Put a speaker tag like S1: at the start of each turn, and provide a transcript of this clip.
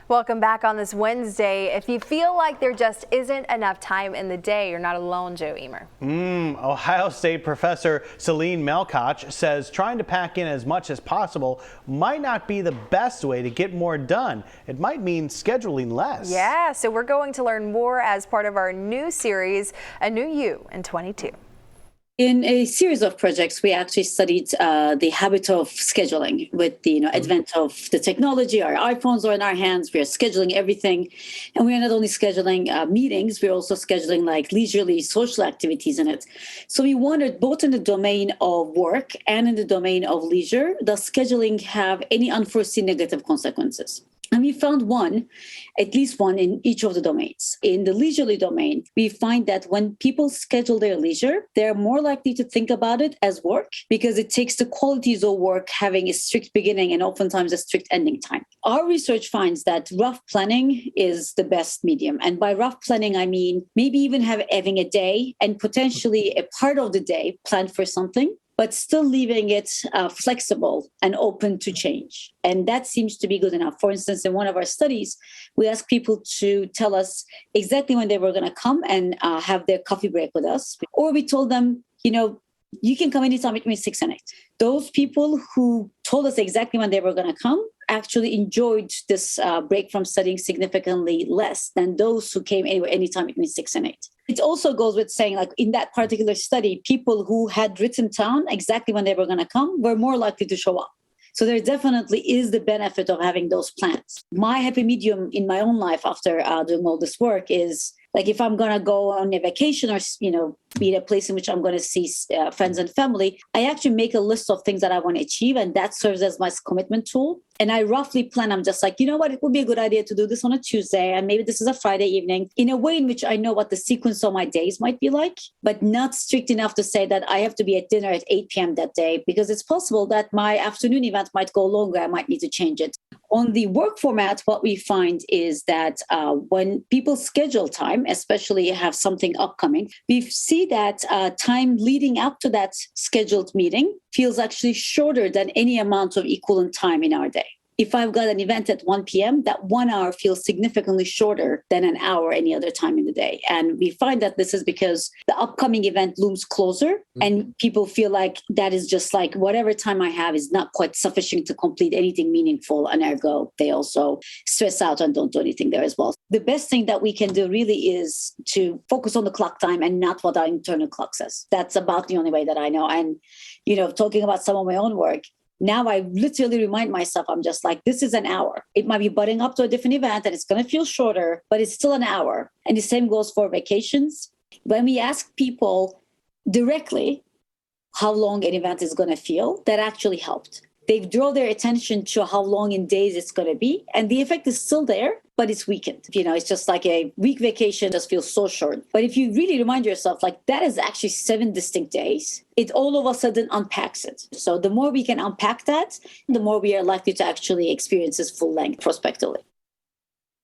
S1: Welcome back on this Wednesday. If you feel like there just isn't enough time in the day, you're not alone, Joe Emer.
S2: Ohio State professor Celine Melkoch says trying to pack in as much as possible might not be the best way to get more done. It might mean scheduling less.
S1: Yeah, so we're going to learn more as part of our new series, A New You in 22.
S3: In a series of projects, we actually studied the habit of scheduling. With the advent of the technology, our iPhones are in our hands. We are scheduling everything, and we are not only scheduling meetings, we're also scheduling like leisurely social activities in it. So we wondered, both in the domain of work and in the domain of leisure, does scheduling have any unforeseen negative consequences? And we found at least one in each of the domains. In the leisurely domain, we find that when people schedule their leisure, they're more likely to think about it as work because it takes the qualities of work having a strict beginning and oftentimes a strict ending time. Our research finds that rough planning is the best medium. And by rough planning, I mean maybe even having a day and potentially a part of the day planned for something, but still leaving it flexible and open to change. And that seems to be good enough. For instance, in one of our studies, we asked people to tell us exactly when they were going to come and have their coffee break with us. Or we told them, you can come anytime between 6 and 8. Those people who told us exactly when they were going to come actually enjoyed this break from studying significantly less than those who came anytime between 6 and 8. It also goes with saying, like in that particular study, people who had written down exactly when they were going to come were more likely to show up. So there definitely is the benefit of having those plans. My happy medium in my own life after doing all this work is like if I'm going to go on a vacation or, be at a place in which I'm going to see friends and family, I actually make a list of things that I want to achieve. And that serves as my commitment tool. And I roughly plan. I'm just like, it would be a good idea to do this on a Tuesday. And maybe this is a Friday evening in a way in which I know what the sequence of my days might be like, but not strict enough to say that I have to be at dinner at 8 p.m. that day, because it's possible that my afternoon event might go longer. I might need to change it. On the work format, what we find is that when people schedule time, especially have something upcoming, we see that time leading up to that scheduled meeting feels actually shorter than any amount of equivalent time in our day. If I've got an event at 1 p.m., that 1 hour feels significantly shorter than an hour any other time in the day. And we find that this is because the upcoming event looms closer and people feel like that is just like whatever time I have is not quite sufficient to complete anything meaningful. And ergo, they also stress out and don't do anything there as well. The best thing that we can do really is to focus on the clock time and not what our internal clock says. That's about the only way that I know. And, talking about some of my own work, now I literally remind myself, I'm just like, this is an hour. It might be butting up to a different event and it's going to feel shorter, but it's still an hour. And the same goes for vacations. When we ask people directly how long an event is going to feel, that actually helped. They draw their attention to how long in days it's going to be. And the effect is still there, but it's weakened. It's just like a week vacation just feels so short. But if you really remind yourself, like that is actually 7 distinct days, it all of a sudden unpacks it. So the more we can unpack that, the more we are likely to actually experience its full length prospectively.